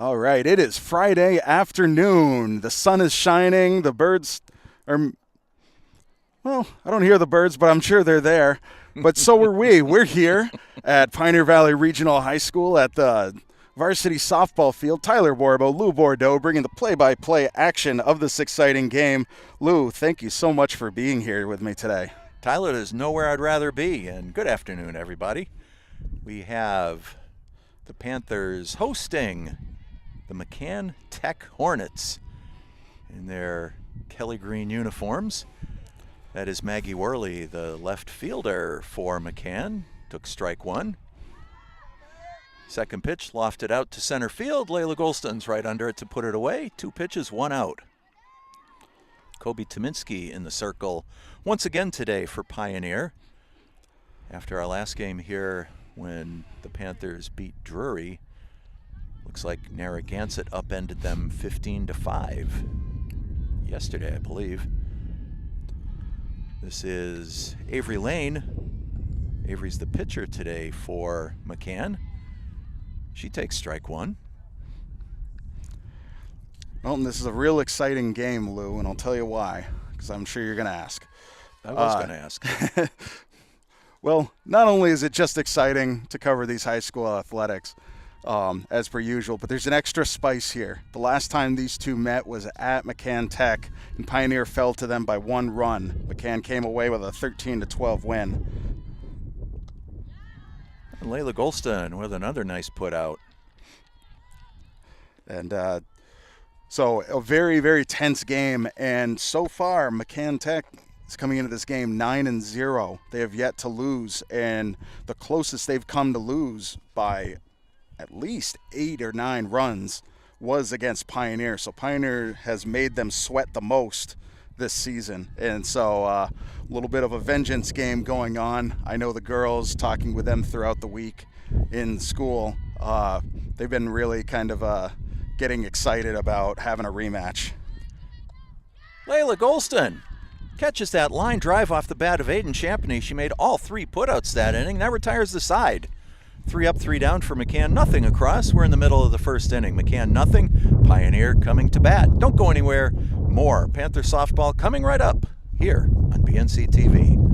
All right, it is Friday afternoon. The sun is shining. The birds are, well, I don't hear the birds, but I'm sure they're there. But so are we. We're here at Pioneer Valley Regional High School at the Varsity softball field. Tyler Borbo, Lou Bordeaux, bringing the play-by-play action of this exciting game. Lou, thank you so much for being here with me today. Tyler, there's nowhere I'd rather be, and good afternoon, everybody. We have the Panthers hosting the McCann Tech Hornets in their Kelly green uniforms. That is Maggie Worley, the left fielder for McCann. Took strike one. Second pitch lofted out to center field. Layla Golston's right under it to put it away. 2 pitches, 1 out. Kobe Tominski in the circle once again today for Pioneer. After our last game here when the Panthers beat Drury, looks like Narragansett upended them 15-5 yesterday, I believe. This is Avery Lane. Avery's the pitcher today for McCann. She takes strike one. Well, and this is a real exciting game, Lou, and I'll tell you why, because I'm sure you're going to ask. I was going to ask. Well, not only is it just exciting to cover these high school athletics, as per usual, but there's an extra spice here. The last time these two met was at McCann Tech, and Pioneer fell to them by 1 run. McCann came away with a 13-12 win. And Layla Golston with another nice put out. And so a very, very tense game, and so far McCann Tech is coming into this game 9-0. They have yet to lose, and the closest they've come to lose by at least 8 or 9 runs was against Pioneer. So Pioneer has made them sweat the most this season. And so a little bit of a vengeance game going on. I know the girls, talking with them throughout the week in school, they've been really kind of getting excited about having a rematch. Layla Golston catches that line drive off the bat of Aiden Champney. She made all 3 putouts that inning. Now retires the side. 3 up, 3 down for McCann. Nothing across. We're in the middle of the first inning. McCann nothing. Pioneer coming to bat. Don't go anywhere. More Panther softball coming right up here on BNC TV.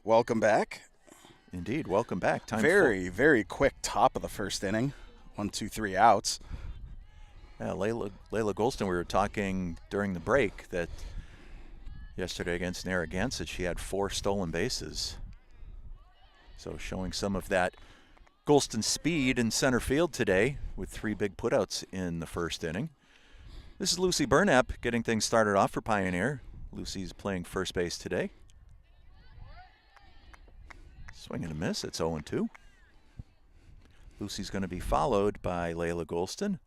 Welcome back. Indeed, welcome back. Time very quick top of the first inning. 1, 2, 3 outs. Yeah, Layla Golston, we were talking during the break that yesterday against Narragansett, she had 4 stolen bases. So showing some of that Golston speed in center field today with 3 big putouts in the first inning. This is Lucy Burnap getting things started off for Pioneer. Lucy's playing first base today. Swing and a miss. It's 0-2. Lucy's going to be followed by Layla Golston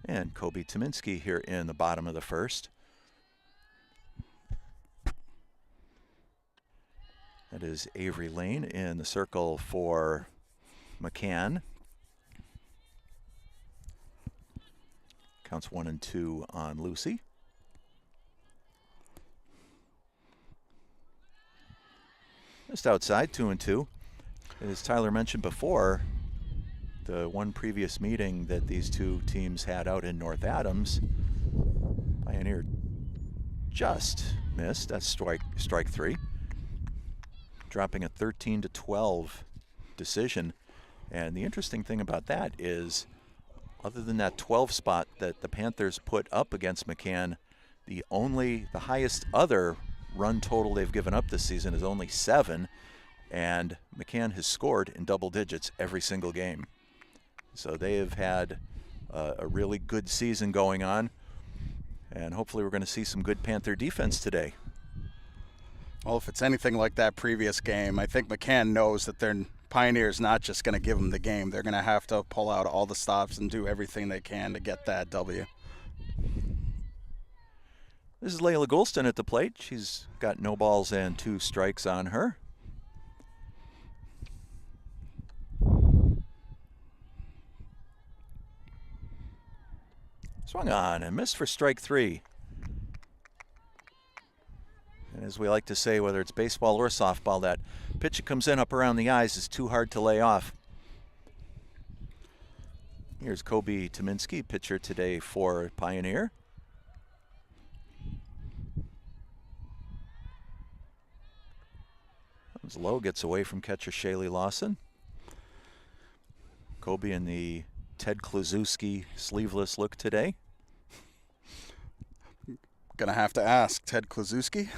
and Kobe Tominski here in the bottom of the first. That is Avery Lane in the circle for McCann. Counts 1-2 on Lucy. Just outside, 2-2. As Tyler mentioned before, the one previous meeting that these two teams had out in North Adams, Pioneer just missed. That's strike three, dropping a 13-12 decision. And the interesting thing about that is, other than that 12 spot that the Panthers put up against McCann, the highest other run total they've given up this season is only 7, and McCann has scored in double digits every single game. So they have had a really good season going on, and hopefully we're going to see some good Panther defense today. Well, if it's anything like that previous game, I think McCann knows that their Pioneer's not just going to give them the game. They're going to have to pull out all the stops and do everything they can to get that W. This is Layla Goulston at the plate. She's got no balls and 2 strikes on her. Swung on and missed for strike 3. And as we like to say, whether it's baseball or softball, that pitch that comes in up around the eyes is too hard to lay off. Here's Kobe Tominski, pitcher today for Pioneer. Comes low, gets away from catcher Shaylee Lawson. Kobe in the Ted Kluszewski sleeveless look today. Gonna have to ask, Ted Kluszewski?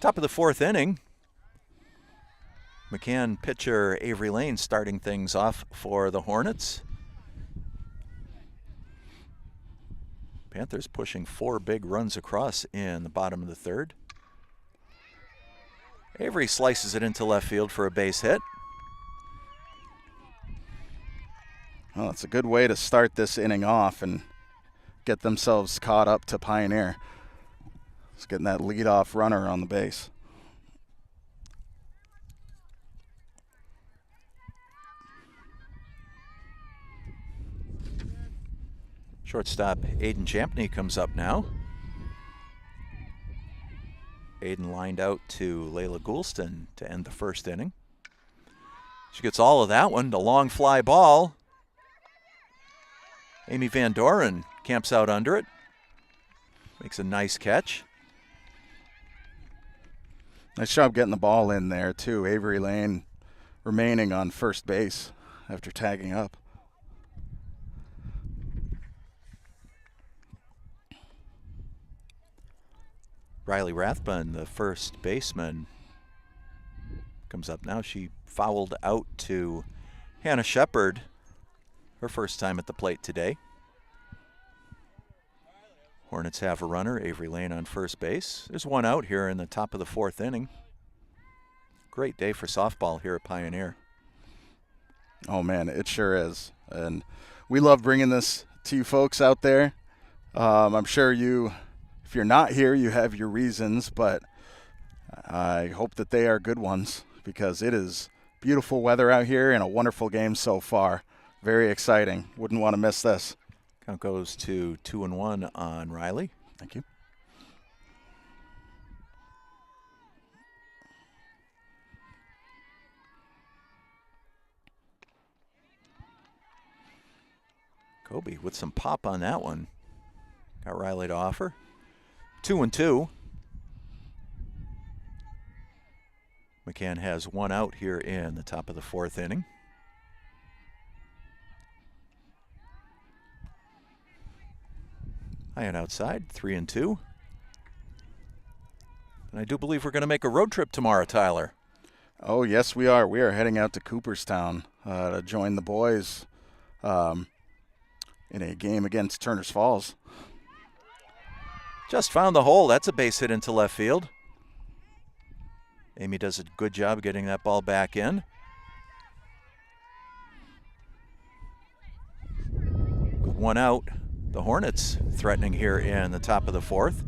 Top of the 4th inning. McCann pitcher Avery Lane starting things off for the Hornets. Panthers pushing 4 big runs across in the bottom of the 3rd. Avery slices it into left field for a base hit. Well, it's a good way to start this inning off and get themselves caught up to Pioneer. Just getting that leadoff runner on the base. Shortstop Aiden Champney comes up now. Aiden lined out to Layla Goulston to end the 1st inning. She gets all of that one, the long fly ball. Amy Van Doren camps out under it. Makes a nice catch. Nice job getting the ball in there, too. Avery Lane remaining on first base after tagging up. Riley Rathbun, the first baseman, comes up now. She fouled out to Hannah Shepard, her first time at the plate today. Hornets have a runner, Avery Lane on first base. There's one out here in the top of the 4th inning. Great day for softball here at Pioneer. Oh, man, it sure is. And we love bringing this to you folks out there. I'm sure you, if you're not here, you have your reasons, but I hope that they are good ones because it is beautiful weather out here and a wonderful game so far. Very exciting. Wouldn't want to miss this. Count goes to 2-1 on Riley. Thank you. Kobe with some pop on that one. Got Riley to offer. 2-2. McCann has one out here in the top of the fourth inning. High and outside, 3-2. And I do believe we're going to make a road trip tomorrow, Tyler. Oh, yes, we are. We are heading out to Cooperstown to join the boys in a game against Turner's Falls. Just found the hole. That's a base hit into left field. Amy does a good job getting that ball back in. With one out, the Hornets threatening here in the top of the fourth.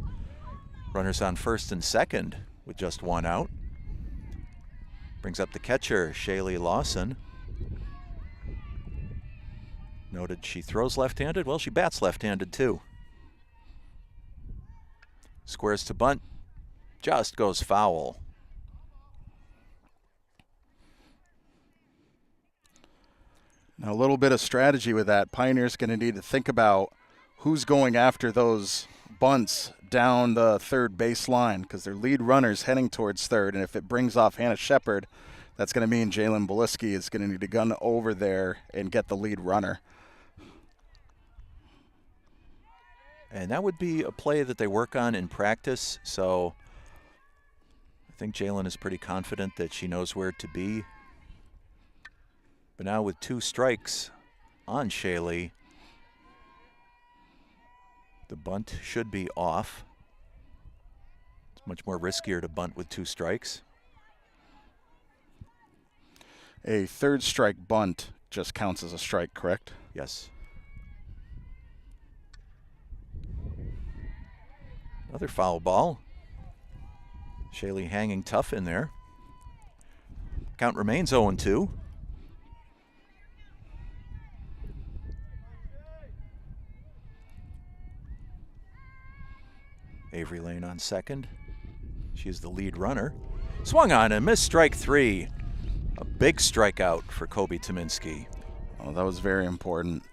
Runners on first and second with just one out. Brings up the catcher, Shaylee Lawson. Noted she throws left-handed. Well, she bats left-handed too. Squares to bunt. Just goes foul. Now, a little bit of strategy with that. Pioneer's going to need to think about who's going after those bunts down the third base line, because their lead runner's heading towards third, and if it brings off Hannah Shepard, that's going to mean Jalen Beliski is going to need to gun over there and get the lead runner. And that would be a play that they work on in practice, so I think Jalen is pretty confident that she knows where to be. But now with 2 strikes on Shaylee, the bunt should be off. It's much more riskier to bunt with 2 strikes. A third strike bunt just counts as a strike, correct? Yes. Another foul ball. Shaylee hanging tough in there. Count remains 0-2. Avery Lane on second. She's the lead runner. Swung on and missed strike 3. A big strikeout for Kobe Tominski. Oh, that was very important.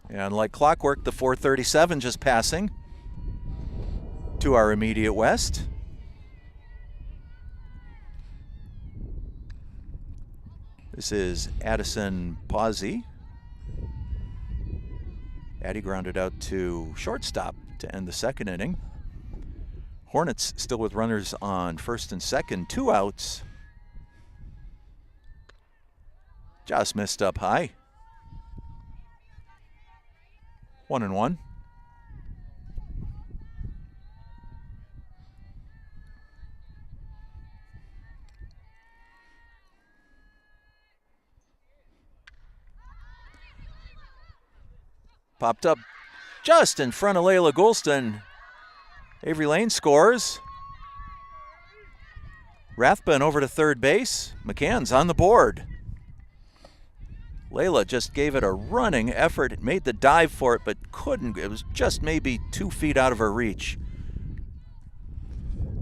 And like clockwork, the 437 just passing to our immediate west. This is Addison Pawsey. Addie grounded out to shortstop to end the second inning. Hornets still with runners on first and second, 2 outs. Just missed up high. 1-1. Popped up just in front of Layla Goulston. Avery Lane scores. Rathbun over to third base. McCann's on the board. Layla just gave it a running effort. It made the dive for it, but couldn't. It was just maybe 2 feet out of her reach.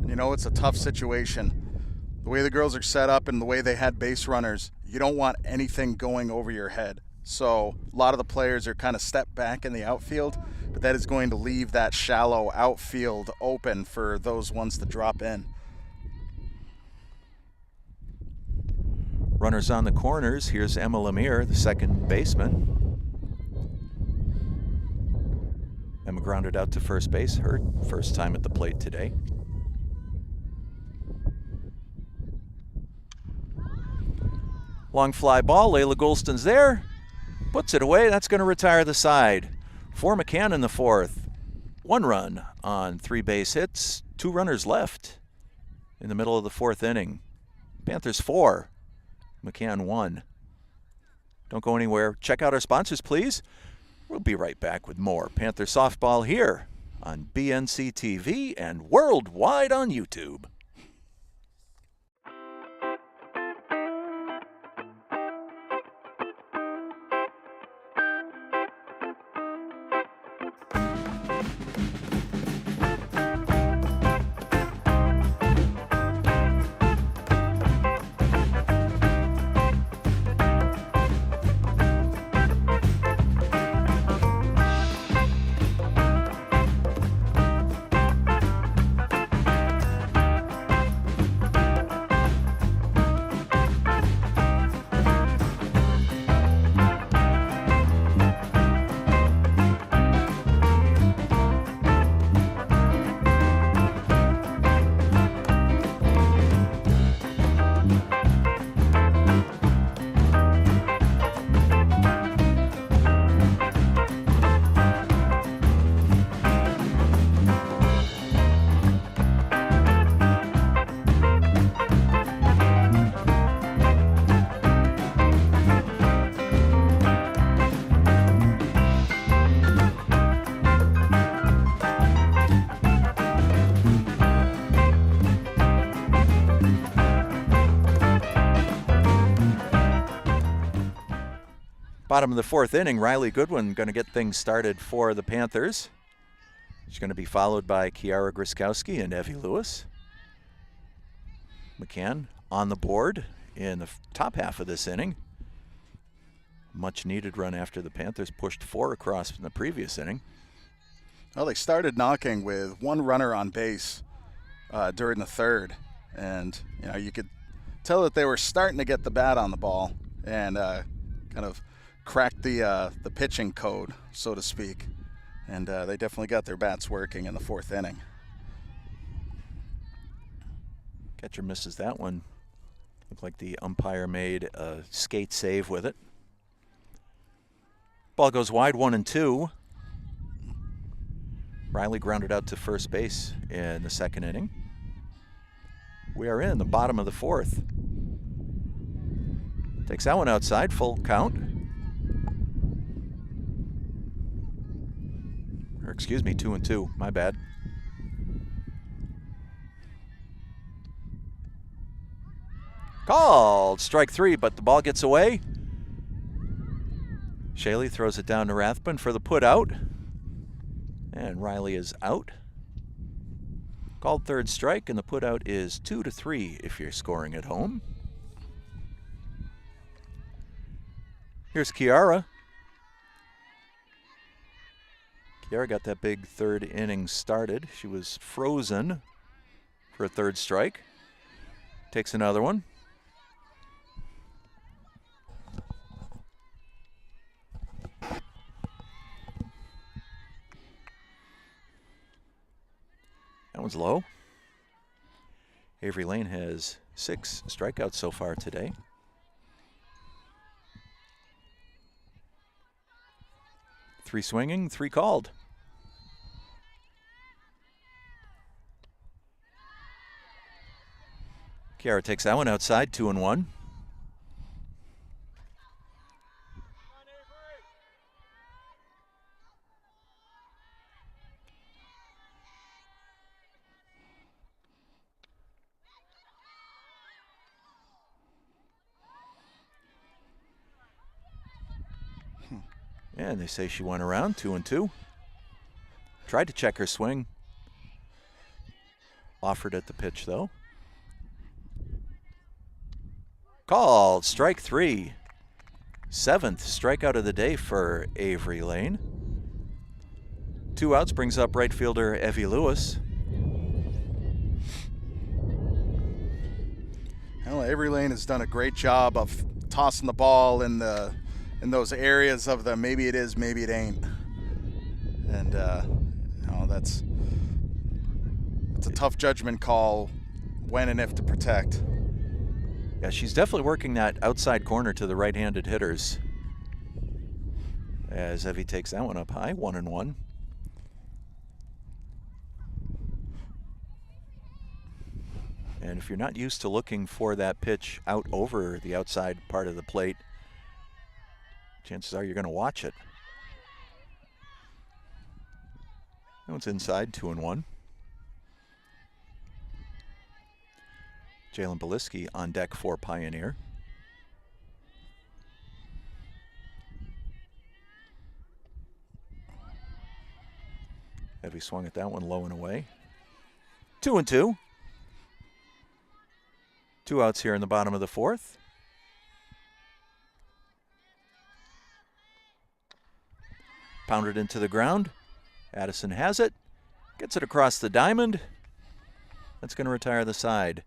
You know, it's a tough situation. The way the girls are set up and the way they had base runners, you don't want anything going over your head. So a lot of the players are kind of stepped back in the outfield, but that is going to leave that shallow outfield open for those ones to drop in. Runners on the corners. Here's Emma Lemire, the second baseman. Emma grounded out to first base, her first time at the plate today. Long fly ball, Layla Goulston's there. Puts it away, that's going to retire the side. For McCann in the fourth. 1 run on 3 base hits, 2 runners left in the middle of the fourth inning. Panthers 4, McCann 1. Don't go anywhere. Check out our sponsors, please. We'll be right back with more Panther Softball here on BNC TV and worldwide on YouTube. Bottom of the fourth inning, Riley Goodwin going to get things started for the Panthers. She's going to be followed by Kiara Griskowski and Evie Lewis. McCann on the board in the top half of this inning. Much needed run after the Panthers pushed 4 across in the previous inning. Well, they started knocking with one runner on base during the third, and you could tell that they were starting to get the bat on the ball and kind of cracked the pitching code, so to speak. And they definitely got their bats working in the fourth inning. Catcher misses that one. Looked like the umpire made a skate save with it. Ball goes wide, 1-2. Riley grounded out to first base in the second inning. We are in the bottom of the fourth. Takes that one outside, full count. Or excuse me, 2-2, my bad. Called strike 3, but the ball gets away. Shaley throws it down to Rathbun for the put out. And Riley is out. Called third strike, and the put out is 2-3 if you're scoring at home. Here's Kiara. Kiara got that big third inning started. She was frozen for a third strike. Takes another one. That one's low. Avery Lane has 6 strikeouts so far today. Three swinging, 3 called. Kiara takes that one outside, 2-1. And they say she went around, 2-2. Tried to check her swing. Offered at the pitch, though. Called strike 3. 7th strikeout of the day for Avery Lane. 2 outs brings up right fielder Evie Lewis. Well, Avery Lane has done a great job of tossing the ball in those areas of the maybe it is, maybe it ain't. And that's a tough judgment call when and if to protect. Yeah, she's definitely working that outside corner to the right-handed hitters. As Evie takes that one up high, 1-1. And if you're not used to looking for that pitch out over the outside part of the plate, chances are you're going to watch it. That one's inside, 2-1. Jalen Beliski on deck for Pioneer. Evie swung at that one low and away. 2-2. 2 outs here in the bottom of the fourth. Pounded into the ground. Addison has it. Gets it across the diamond. That's going to retire the side.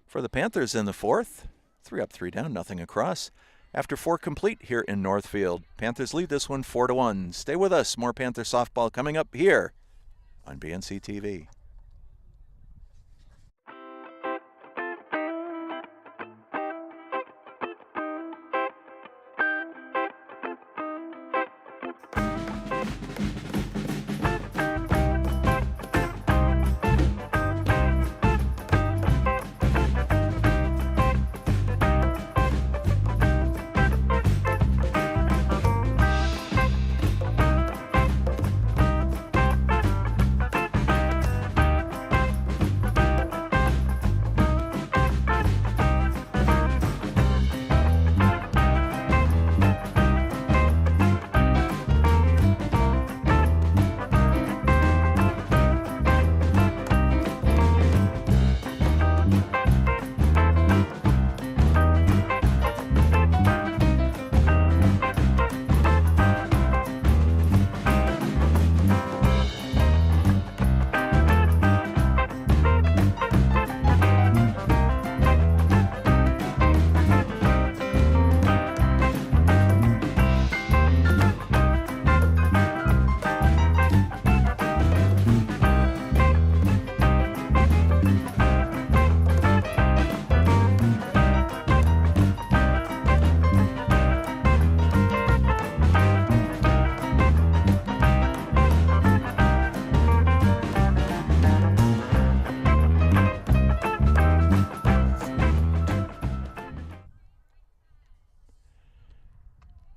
For the Panthers in the fourth. 3 up, 3 down, nothing across. After 4 complete here in Northfield. Panthers lead this one 4-1. Stay with us. More Panther softball coming up here on BNC TV.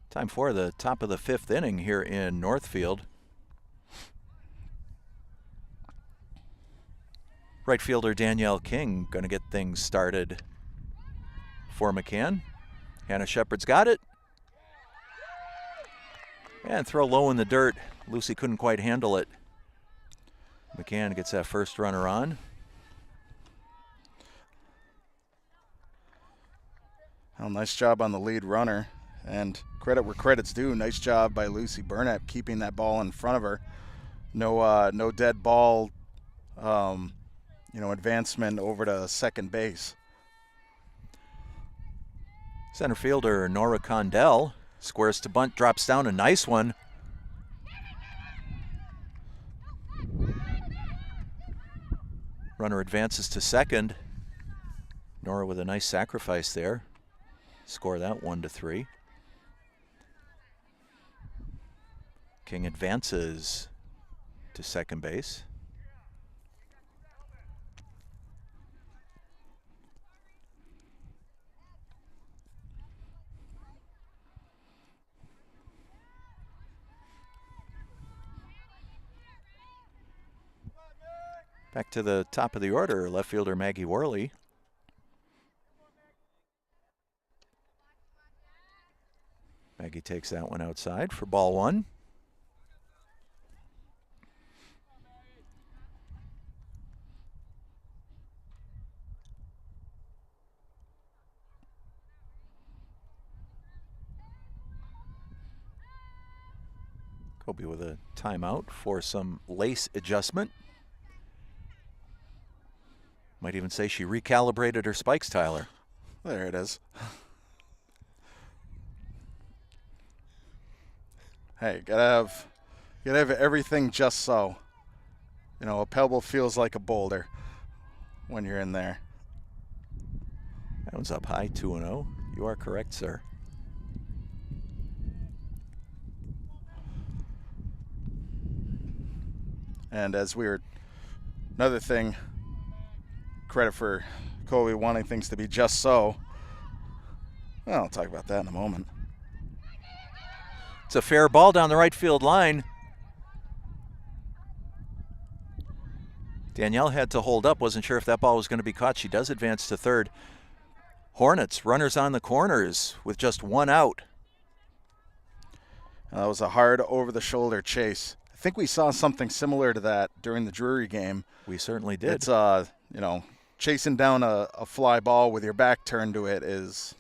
Time for the top of the 5th inning here in Northfield. Right fielder Danielle King going to get things started for McCann. Hannah Shepard's got it. And throw low in the dirt. Lucy couldn't quite handle it. McCann gets that first runner on. Well, nice job on the lead runner. And credit where credit's due. Nice job by Lucy Burnett keeping that ball in front of her. No dead ball, advancement over to second base. Center fielder Nora Condell squares to bunt, drops down, a nice one. Runner advances to second. Nora with a nice sacrifice there. Score that 1-3. King advances to second base. Back to the top of the order, left fielder Maggie Worley. Maggie takes that one outside for ball 1. Kobe with a timeout for some lace adjustment. Might even say she recalibrated her spikes, Tyler. There it is. Hey, gotta have everything just so. A pebble feels like a boulder when you're in there. That one's up high, 2-0. You are correct, sir. And another thing, credit for Kobe wanting things to be just so. Well, I'll talk about that in a moment. It's a fair ball down the right field line. Danielle had to hold up, wasn't sure if that ball was going to be caught. She does advance to third. Hornets, runners on the corners with just 1 out. That was a hard over-the-shoulder chase. I think we saw something similar to that during the Drury game. We certainly did. It's, chasing down a fly ball with your back turned to it is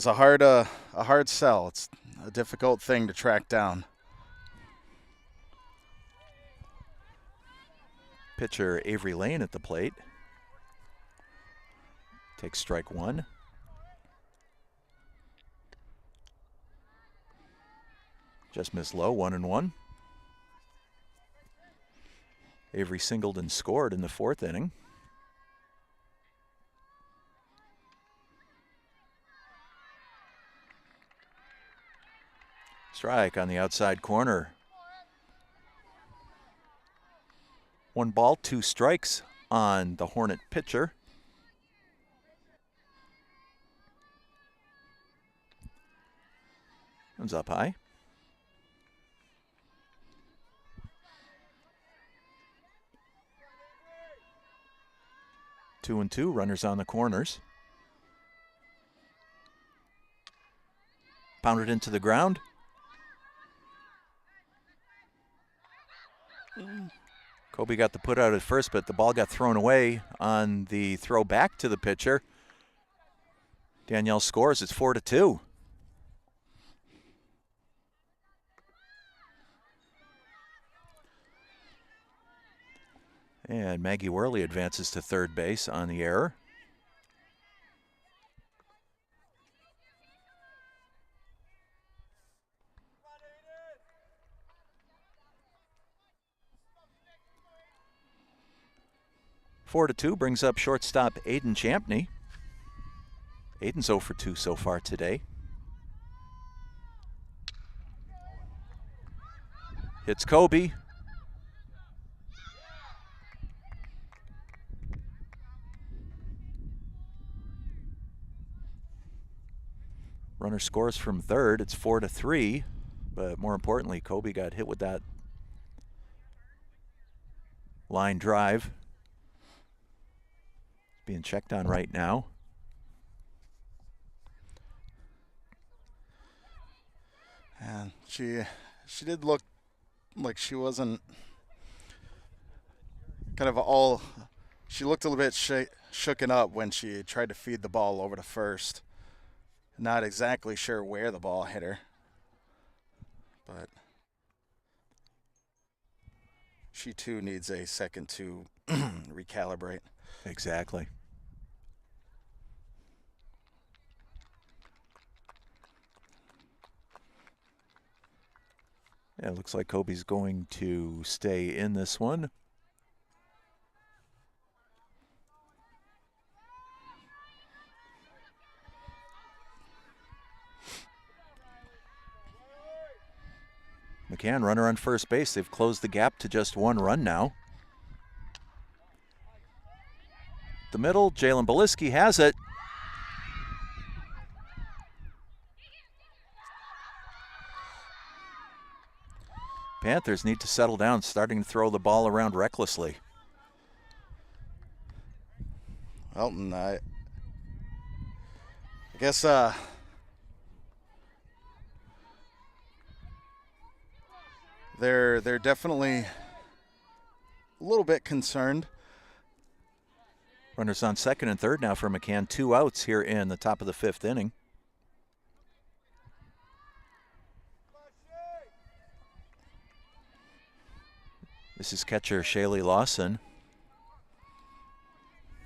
a hard sell. It's a difficult thing to track down. Pitcher Avery Lane at the plate. Takes strike 1. Just missed low, 1-1. Avery singled and scored in the 4th inning. Strike on the outside corner. 1 ball, 2 strikes on the Hornet pitcher. Comes up high. 2-2, runners on the corners. Pounded into the ground. Kobe got the put out at first, but the ball got thrown away on the throw back to the pitcher. Danielle scores. It's 4-2. And Maggie Worley advances to third base on the error. Four to 2 brings up shortstop Aiden Champney. Aiden's 0 for 2 so far today. Hits Kobe. Runner scores from third. It's 4-3, but more importantly, Kobe got hit with that line drive. Being checked on right now. And she did look like she wasn't kind of all. She looked a little bit shooken up when she tried to feed the ball over to first. Not exactly sure where the ball hit her, but she too needs a second to recalibrate. Exactly. Yeah, it looks like Kobe's going to stay in this one. McCann, runner on first base. They've closed the gap to just one run now. The middle, Jalen Beliski has it. Panthers need to settle down, starting to throw the ball around recklessly. Elton, I guess they're definitely a little bit concerned. Runners on second and third now for McCann. 2 outs here in the top of the 5th inning. This is catcher Shaylee Lawson.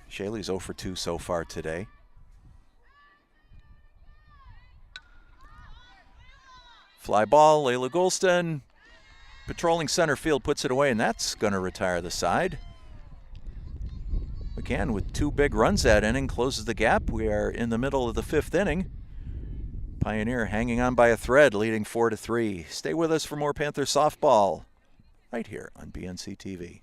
Shaylee's 0 for 2 so far today. Fly ball, Layla Golston patrolling center field, puts it away, and that's going to retire the side. McCann with 2 big runs that inning closes the gap. We are in the middle of the 5th inning. Pioneer hanging on by a thread, leading 4-3. Stay with us for more Panther softball right here on BNC TV.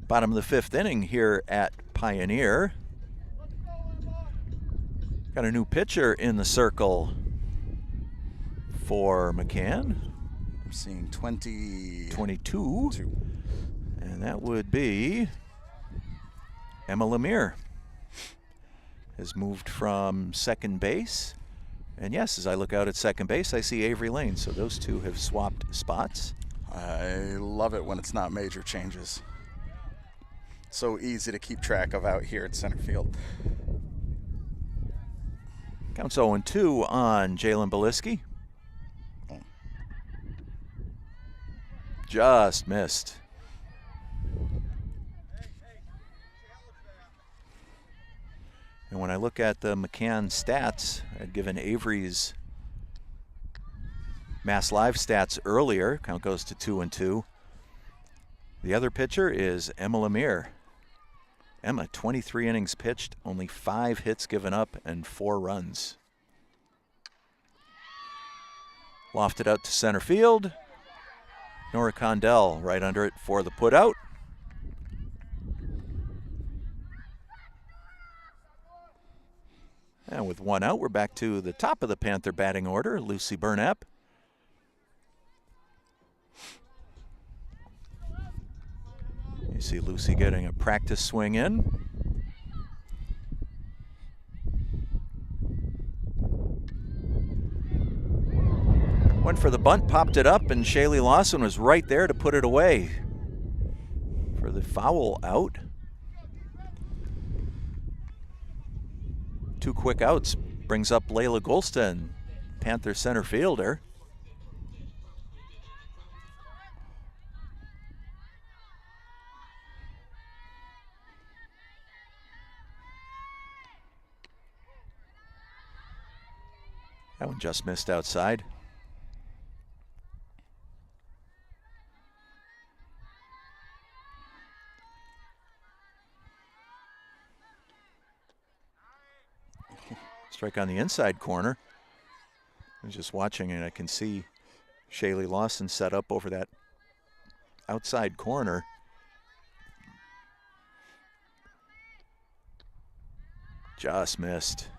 Bottom of the 5th inning here at Pioneer. Got a new pitcher in the circle for McCann. I'm seeing 22. And that would be Emma Lemire. Has moved from second base. And yes, as I look out at second base, I see Avery Lane. So those two have swapped spots. I love it when it's not major changes. So easy to keep track of out here at center field. Counts 0-2 on Jalen Beliski. Just missed. And when I look at the McCann stats, I'd given Avery's Mass Live stats earlier. Count goes to 2-2. The other pitcher is Emma Lemire. Emma, 23 innings pitched, only 5 hits given up, and 4 runs. Lofted out to center field. Nora Condell right under it for the putout. And with 1 out, we're back to the top of the Panther batting order, Lucy Burnap. You see Lucy getting a practice swing in. Went for the bunt, popped it up, and Shaylee Lawson was right there to put it away for the foul out. 2 quick outs brings up Layla Golston, Panther center fielder. That one just missed outside. Strike on the inside corner. I was just watching and I can see Shaylee Lawson set up over that outside corner. Just missed.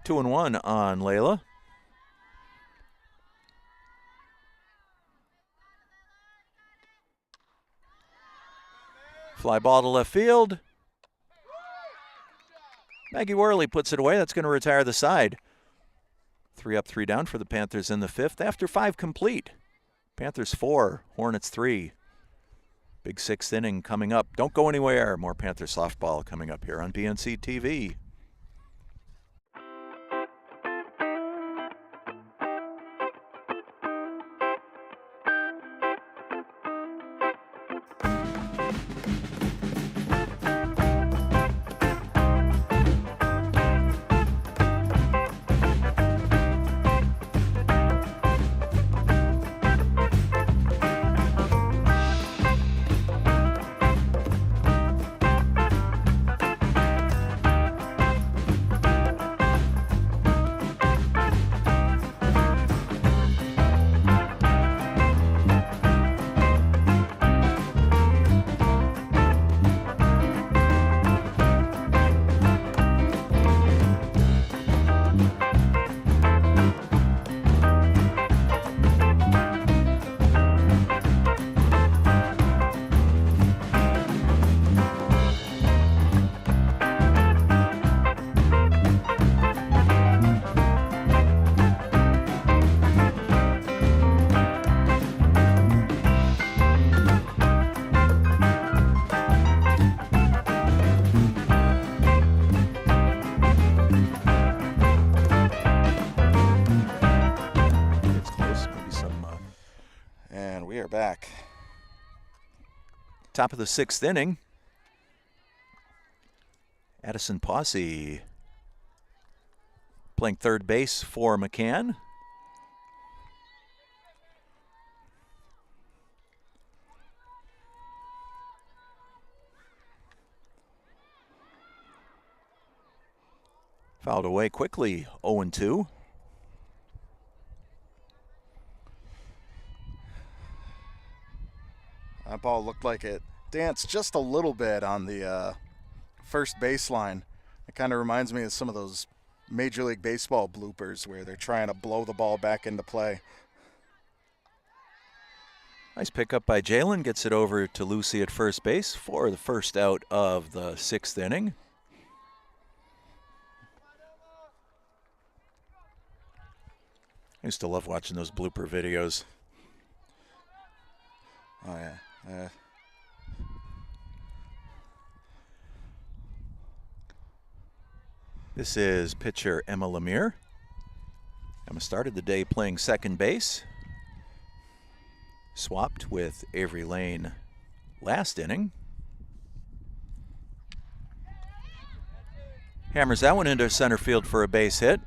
Two and one on Layla. Fly ball to left field. Maggie Worley puts it away. That's going to retire the side. 3 up, 3 down for the Panthers in the 5th after 5 complete. Panthers 4, Hornets 3. Big 6th inning coming up. Don't go anywhere. More Panther softball coming up here on PNC TV. Back. Top of the 6th inning. Addison Posse playing third base for McCann. Fouled away quickly, 0-2. That ball looked like it danced just a little bit on the first baseline. It kind of reminds me of some of those Major League Baseball bloopers where they're trying to blow the ball back into play. Nice pickup by Jalen. Gets it over to Lucy at first base for the first out of the 6th inning. I used to love watching those blooper videos. Oh, yeah. This is pitcher Emma Lemire. Emma started the day playing second base. Swapped with Avery Lane last inning. Hammers that one into center field for a base hit.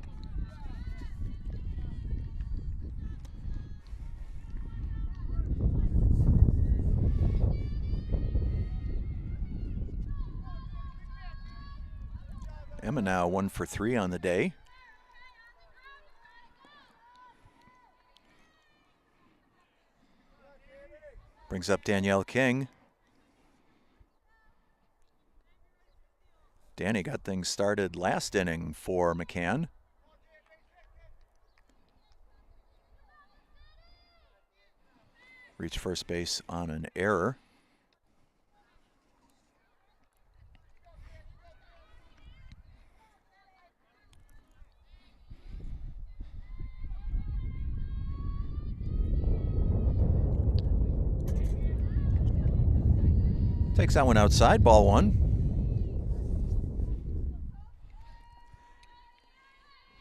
Emma now 1 for 3 on the day. Brings up Danielle King. Danny got things started last inning for McCann. Reached first base on an error. Takes that one outside, ball 1.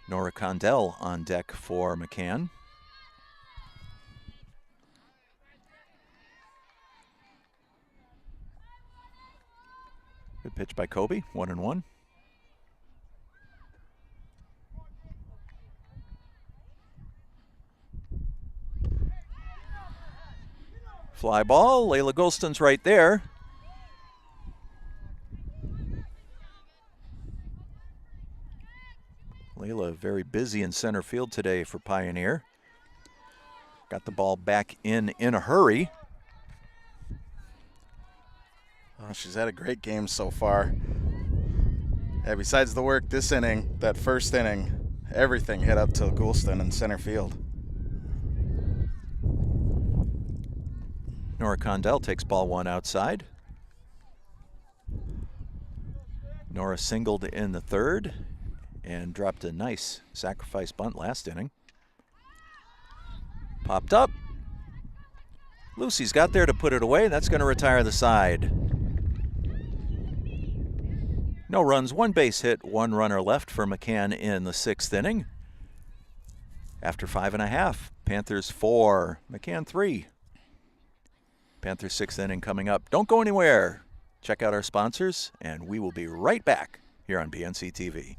Nora Condell on deck for McCann. Good pitch by Kobe, 1-1. Fly ball, Layla Golston's right there. Layla very busy in center field today for Pioneer. Got the ball back in a hurry. Oh, she's had a great game so far. Yeah, besides the work this inning, that first inning, everything hit up to Goulston in center field. Nora Condell takes ball 1 outside. Nora singled in the third and dropped a nice sacrifice bunt last inning. Popped up. Lucy's got there to put it away. That's going to retire the side. No runs, 1 base hit, 1 runner left for McCann in the 6th inning. After 5.5, Panthers 4, McCann 3. Panthers 6th inning coming up. Don't go anywhere. Check out our sponsors, and we will be right back here on BNC TV.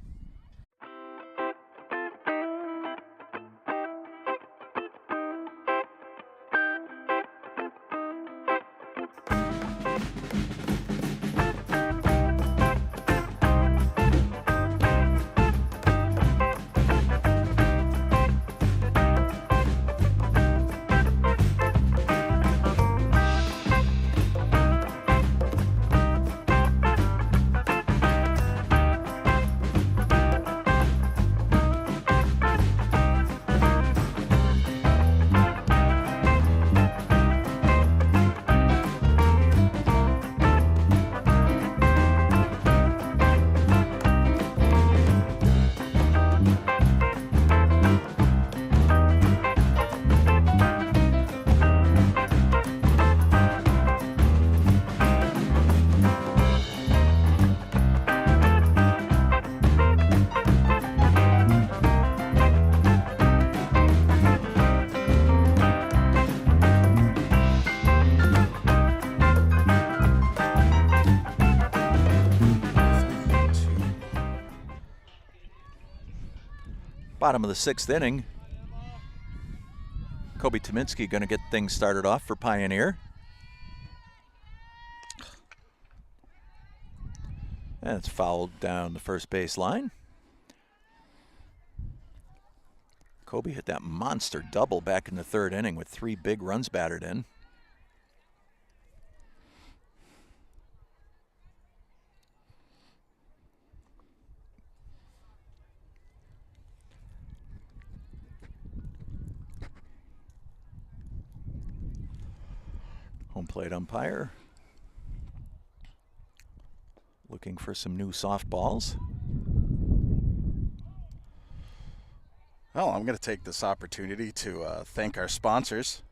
Bottom of the 6th inning. Kobe Tominski going to get things started off for Pioneer. And it's fouled down the first base line. Kobe hit that monster double back in the 3rd inning with 3 big runs battered in. Home plate umpire looking for some new softballs. Well, I'm going to take this opportunity to thank our sponsors.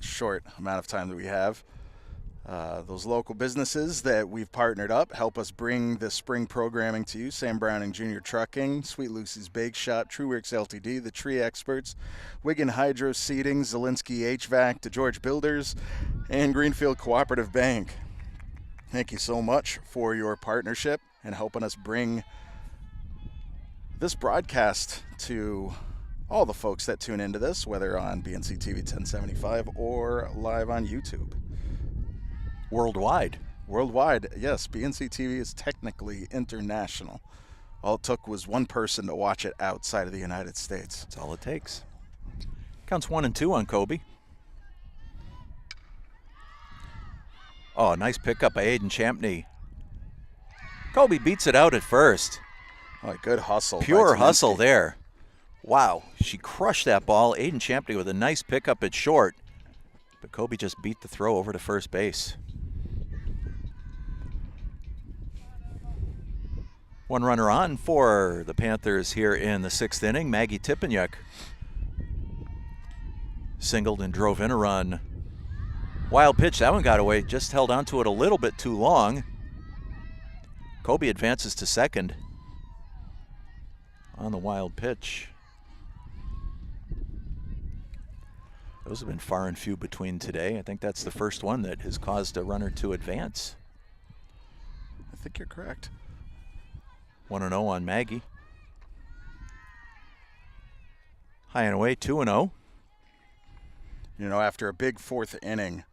Short amount of time that we have. Those local businesses that we've partnered up help us bring the spring programming to you. Sam Browning Jr. Trucking, Sweet Lucy's Bakeshop, Works LTD, The Tree Experts, Wiggin Hydroseeding, Zilinksi HVAC, DiGeorge Builders, and Greenfield Cooperative Bank. Thank you so much for your partnership and helping us bring this broadcast to all the folks that tune into this, whether on BNC TV 1075 or live on YouTube. Worldwide. Worldwide, yes. BNC TV is technically international. All it took was one person to watch it outside of the United States. That's all it takes. Counts 1-2 on Kobe. Oh, nice pickup by Aiden Champney. Kobe beats it out at first. Oh, good hustle. Pure hustle there. Wow, she crushed that ball. Aiden Champney with a nice pickup at short. But Kobe just beat the throw over to first base. One runner on for the Panthers here in the 6th inning. Maggie Tippeniuk singled and drove in a run. Wild pitch, that one got away, just held on to it a little bit too long. Kobe advances to second on the wild pitch. Those have been far and few between today. I think that's the first one that has caused a runner to advance. I think you're correct. 1-0 on Maggie. High and away, 2-0. You know, after a big 4th inning,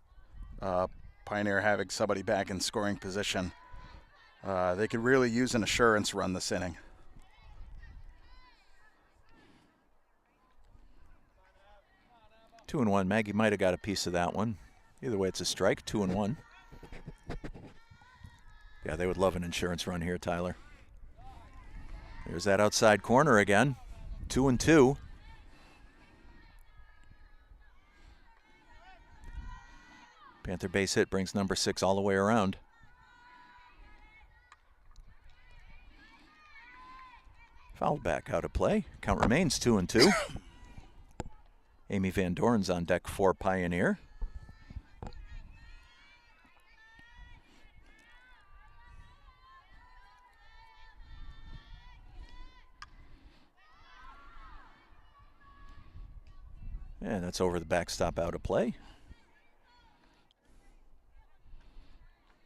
Pioneer having somebody back in scoring position, they could really use an assurance run this inning. Two and one. Maggie might have got a piece of that one. Either way, it's a strike. 2-1. Yeah, they would love an insurance run here, Tyler. There's that outside corner again. 2-2. Panther base hit brings number 6 all the way around. Fouled back out of play. Count remains 2-2. Amy Van Doren's on deck for Pioneer. And that's over the backstop out of play.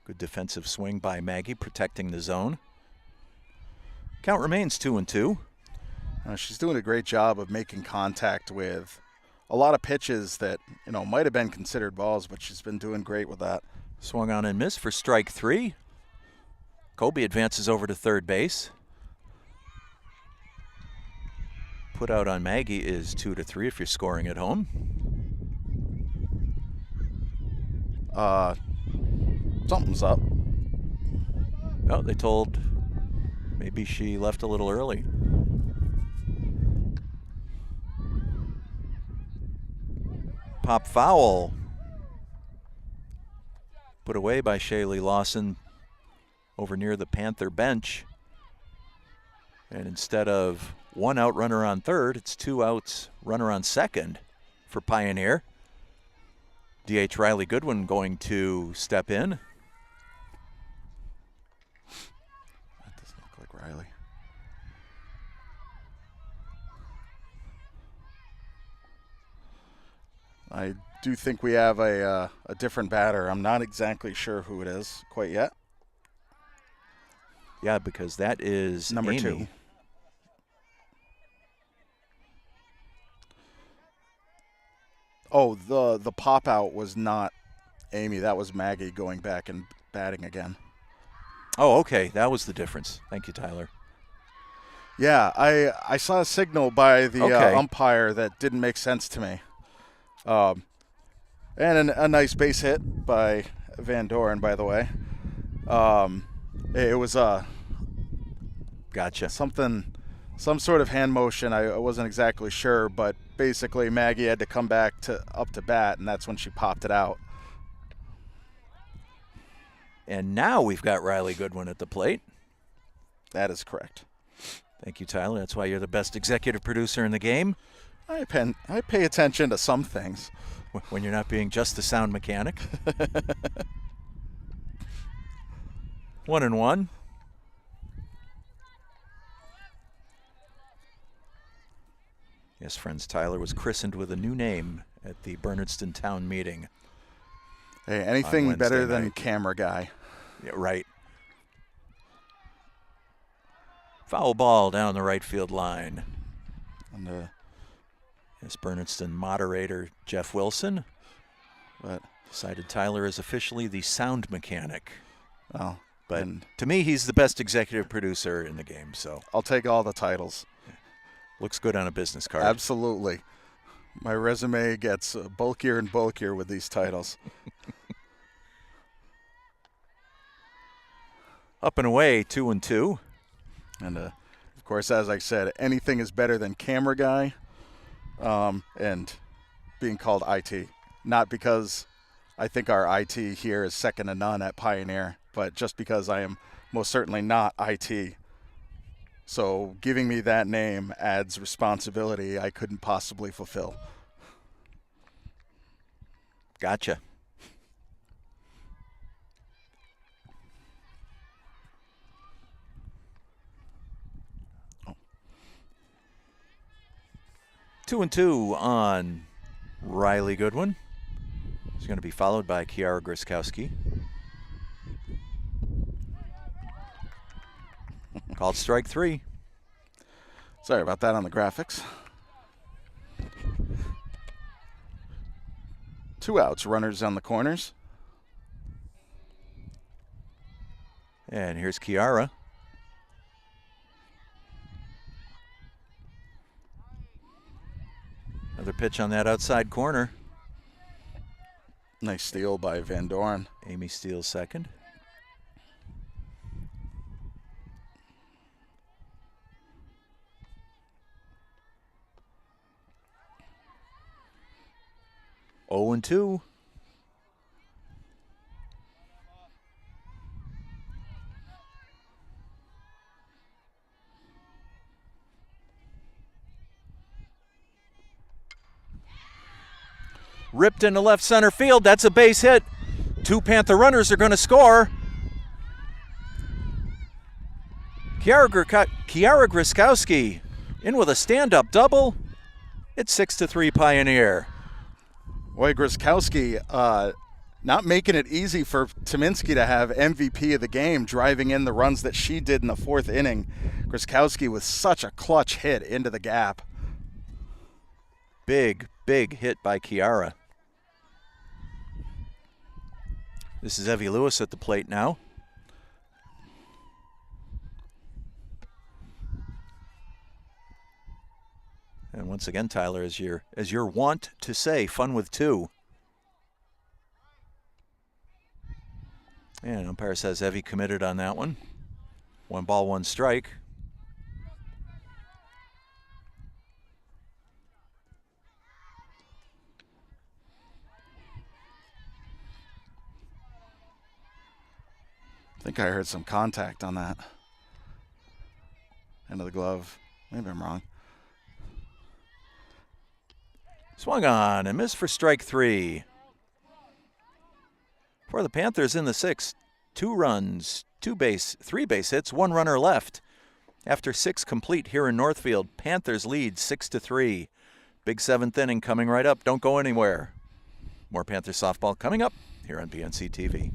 Good defensive swing by Maggie, protecting the zone. Count remains 2-2. She's doing a great job of making contact with a lot of pitches that, you know, might have been considered balls, but she's been doing great with that. Swung on and missed for strike 3. Kobe advances over to third base. Put out on Maggie is 2-3 if you're scoring at home. Something's up. No, they told maybe she left a little early. Pop foul. Put away by Shaylee Lawson over near the Panther bench. And instead of 1 out runner on third, it's 2 outs runner on second for Pioneer. DH Riley Goodwin going to step in. That doesn't look like Riley. I do think we have a different batter. I'm not exactly sure who it is quite yet. Yeah, because that is number Amy. 2. Oh, the pop out was not Amy. That was Maggie going back and batting again. Oh, okay. That was the difference. Thank you, Tyler. Yeah, I saw a signal by the Okay. umpire that didn't make sense to me. And a nice base hit by Van Doren, by the way. It was Gotcha. some sort of hand motion. I wasn't exactly sure, but basically Maggie had to come back up to bat, and that's when she popped it out. And now we've got Riley Goodwin at the plate. That is correct. Thank you, Tyler. That's why you're the best executive producer in the game. I pay attention to some things. When you're not being just the sound mechanic. 1-1. Yes, friends, Tyler was christened with a new name at the Bernardston Town meeting. Hey, anything better than camera guy. Yeah, right. Foul ball down the right field line. And yes, Bernardston moderator Jeff Wilson decided Tyler is officially the sound mechanic. Oh, but to me, he's the best executive producer in the game. So I'll take all the titles. Looks good on a business card. Absolutely. My resume gets bulkier and bulkier with these titles. Up and away, 2-2. And, of course, as I said, anything is better than camera guy and being called IT. Not because I think our IT here is second to none at Pioneer, but just because I am most certainly not IT. So giving me that name adds responsibility I couldn't possibly fulfill. Gotcha. Oh. 2-2 on Riley Goodwin. He's going to be followed by Kiara Griskowski. Called strike 3. Sorry about that on the graphics. 2 outs, runners on the corners. And here's Kiara. Another pitch on that outside corner. Nice steal by Van Doren. Amy steals second. Oh and 2. Ripped into left center field. That's a base hit. 2 Panther runners are going to score. Kiara Griskowski in with a stand-up double. It's 6-3 Pioneer. Boy, Griskowski not making it easy for Tominski to have MVP of the game, driving in the runs that she did in the 4th inning. Griskowski with such a clutch hit into the gap. Big hit by Kiara. This is Evie Lewis at the plate now. And once again, Tyler, as you're wont to say, fun with 2. And umpire says Evie committed on that one. 1 ball, 1 strike. I think I heard some contact on that. End of the glove. Maybe I'm wrong. Swung on and missed for strike 3. For the Panthers in the 6th, 2 runs, 3 base hits, 1 runner left. After 6 complete here in Northfield, Panthers lead 6-3. Big 7th inning coming right up. Don't go anywhere. More Panther softball coming up here on PNC TV.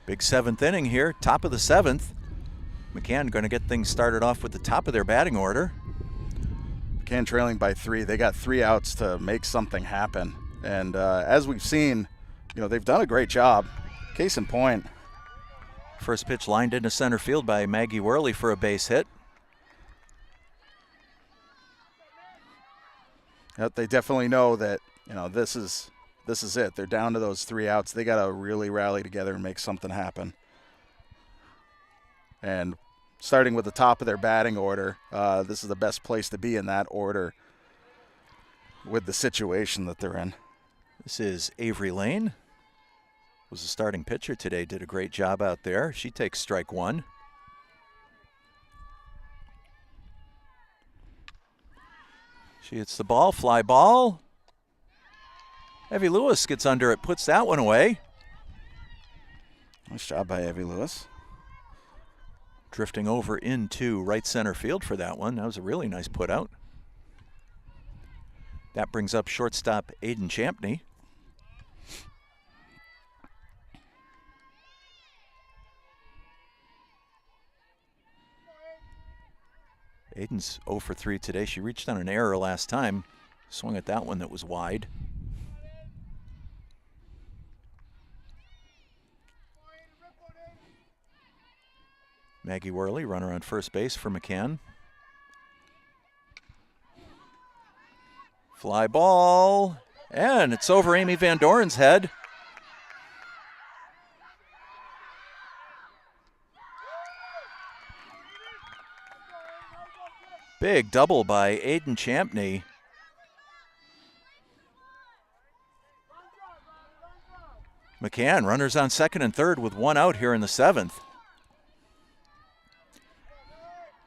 Big 7th inning here, top of the 7th. McCann going to get things started off with the top of their batting order. McCann trailing by 3. They got 3 outs to make something happen. And as we've seen, they've done a great job. Case in point. First pitch lined into center field by Maggie Worley for a base hit. Yep, they definitely know that, this is it. They're down to those 3 outs. They got to really rally together and make something happen. And starting with the top of their batting order, this is the best place to be in that order with the situation that they're in. This is Avery Lane. Was the starting pitcher today. Did a great job out there. She takes strike 1. She hits the ball, fly ball. Evie Lewis gets under it, puts that one away. Nice job by Evie Lewis. Drifting over into right center field for that one. That was a really nice put out. That brings up shortstop Aiden Champney. Aiden's 0 for 3 today. She reached on an error last time. Swung at that one that was wide. Maggie Worley, runner on first base for McCann. Fly ball, and it's over Amy Van Doren's head. Big double by Aiden Champney. McCann, runners on second and third with 1 out here in the 7th.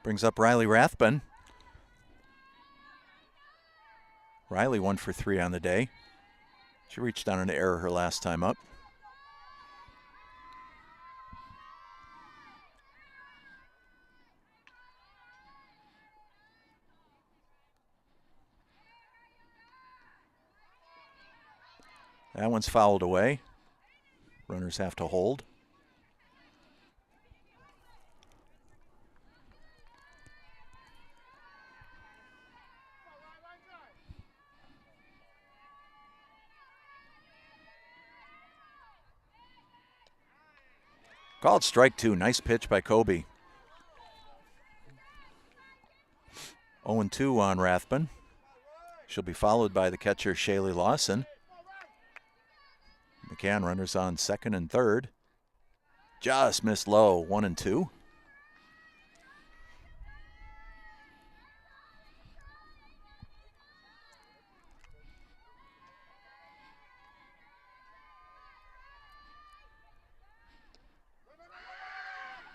Brings up Riley Rathbun. Riley 1 for 3 on the day. She reached on an error her last time up. That one's fouled away. Runners have to hold. Called strike 2. Nice pitch by Kobe. 0-2 on Rathbun. She'll be followed by the catcher Shaylee Lawson. McCann runners on second and third. Just missed low, 1-2.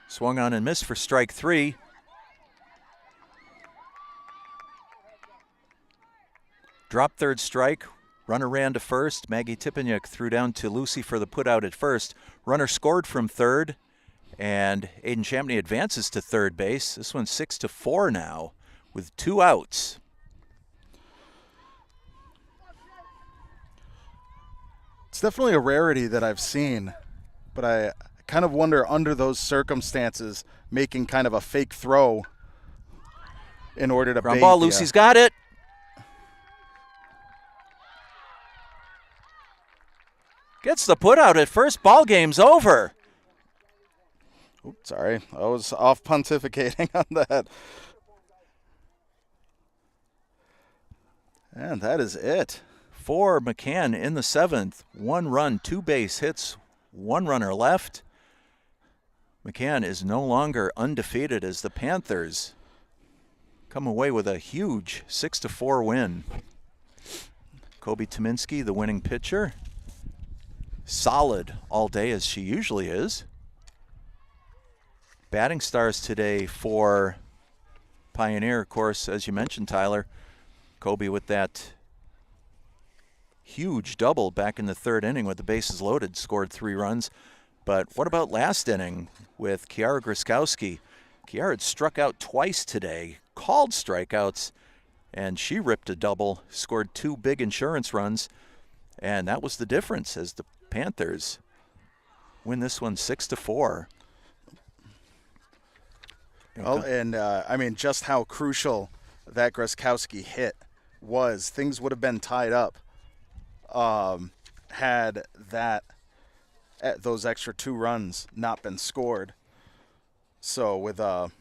Swung on and missed for strike 3. Drop third strike. Runner ran to first. Maggie Tipeniuk threw down to Lucy for the putout at first. Runner scored from third, and Aiden Champney advances to third base. This one's 6-4 now with 2 outs. It's definitely a rarity that I've seen, but I kind of wonder under those circumstances making kind of a fake throw in order to ground ball. Lucy's got it. Gets the put out at first. Ball game's over. Oops, sorry, I was off pontificating on that. And that is it. For McCann in the 7th. 1 run, 2 base hits, 1 runner left. McCann is no longer undefeated as the Panthers come away with a huge 6-4 win. Kobe Tominski, the winning pitcher. Solid all day as she usually is. Batting stars today for Pioneer, of course, as you mentioned, Tyler. Kobe with that huge double back in the 3rd inning with the bases loaded, scored 3 runs. But what about last inning with Kiara Griskowski? Kiara had struck out twice today, called strikeouts, and she ripped a double, scored 2 big insurance runs, and that was the difference as the Panthers win this one 6-4. Well, and I mean, just how crucial that Groskowski hit was. Things would have been tied up had those extra 2 runs not been scored. So with that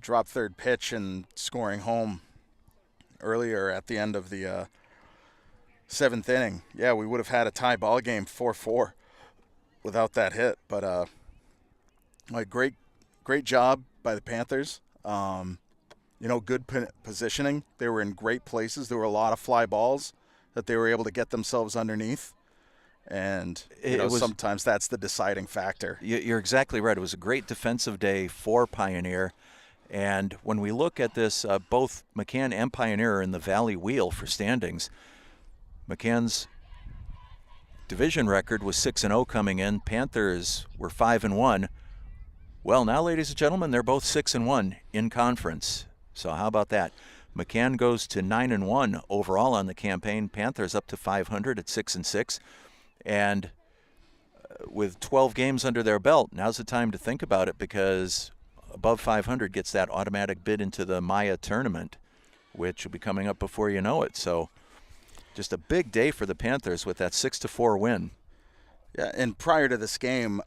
drop third pitch and scoring home earlier at the end of the 7th inning, yeah, we would have had a tie ball game 4-4 without that hit. But great job by the Panthers. Good positioning. They were in great places. There were a lot of fly balls that they were able to get themselves underneath. And sometimes that's the deciding factor. You're exactly right. It was a great defensive day for Pioneer. And when we look at this, both McCann and Pioneer are in the Valley Wheel for standings. McCann's division record was 6-0 coming in. Panthers were 5-1. Well, now, ladies and gentlemen, they're both 6-1 in conference. So how about that? McCann goes to 9-1 overall on the campaign. Panthers up to 500 at 6-6. And with 12 games under their belt, now's the time to think about it, because above 500 gets that automatic bid into the Maya tournament, which will be coming up before you know it. So just a big day for the Panthers with that 6-4 win. Yeah, and prior to this game,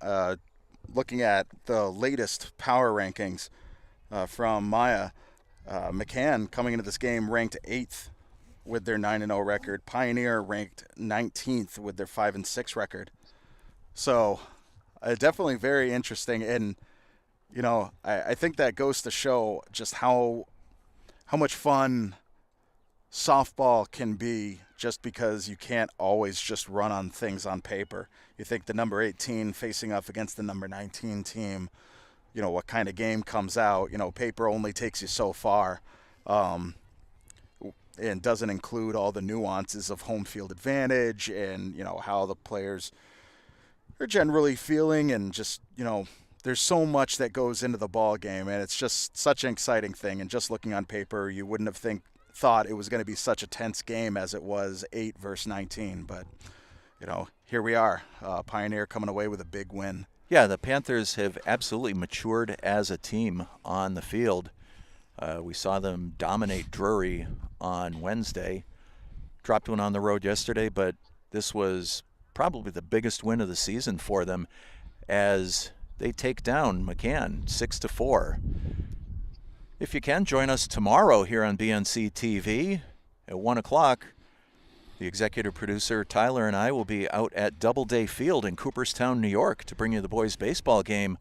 looking at the latest power rankings from Maya, McCann coming into this game ranked 8th with their 9-0 record. Pioneer ranked 19th with their 5-6 record. So definitely very interesting. And, I think that goes to show just how much fun softball can be, just because you can't always just run on things on paper. You think the number 18 facing off against the number 19 team, what kind of game comes out. Paper only takes you so far. And doesn't include all the nuances of home field advantage and, how the players are generally feeling, and just, there's so much that goes into the ball game, and it's just such an exciting thing. And just looking on paper, you wouldn't have thought it was going to be such a tense game as it was, 8 versus 19. But, here we are, Pioneer coming away with a big win. Yeah, the Panthers have absolutely matured as a team on the field. We saw them dominate Drury on Wednesday. Dropped one on the road yesterday, but this was probably the biggest win of the season for them as they take down McCann 6-4. If you can, join us tomorrow here on BNC TV at 1 o'clock. The executive producer, Tyler, and I will be out at Doubleday Field in Cooperstown, New York, to bring you the boys' baseball game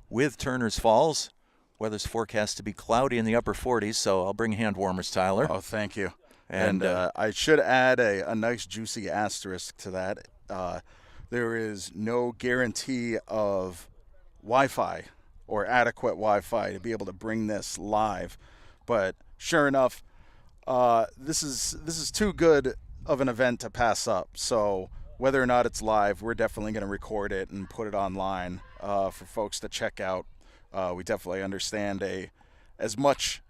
with Turner's Falls. Weather's forecast to be cloudy in the upper 40s, so I'll bring hand warmers, Tyler. Oh, thank you. And I should add a nice juicy asterisk to that. There is no guarantee of Wi-Fi or adequate Wi-Fi to be able to bring this live. But sure enough, this is too good of an event to pass up. So whether or not it's live, we're definitely going to record it and put it online for folks to check out. We definitely understand as much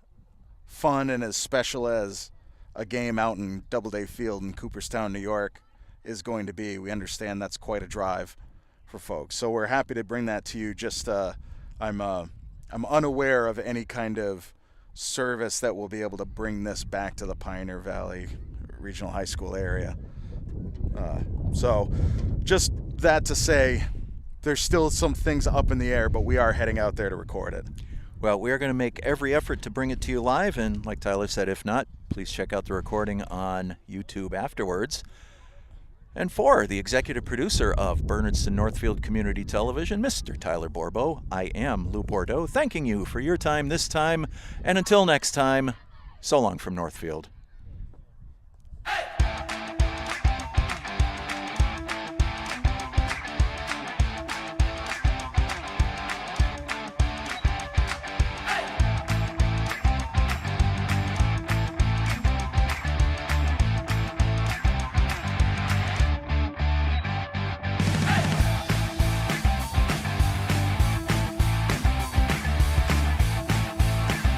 fun and as special as a game out in Doubleday Field in Cooperstown, New York is going to be. We understand that's quite a drive for folks. So we're happy to bring that to you. Just I'm unaware of any kind of service that will be able to bring this back to the Pioneer Valley Regional High School area. So just that to say, there's still some things up in the air, but we are heading out there to record it. Well, we are going to make every effort to bring it to you live, and like Tyler said, if not, please check out the recording on YouTube afterwards. And for the executive producer of Bernardston-Northfield Community Television, Mr. Tyler Borbeau, I am Lou Bordeaux, thanking you for your time this time, and until next time, so long from Northfield.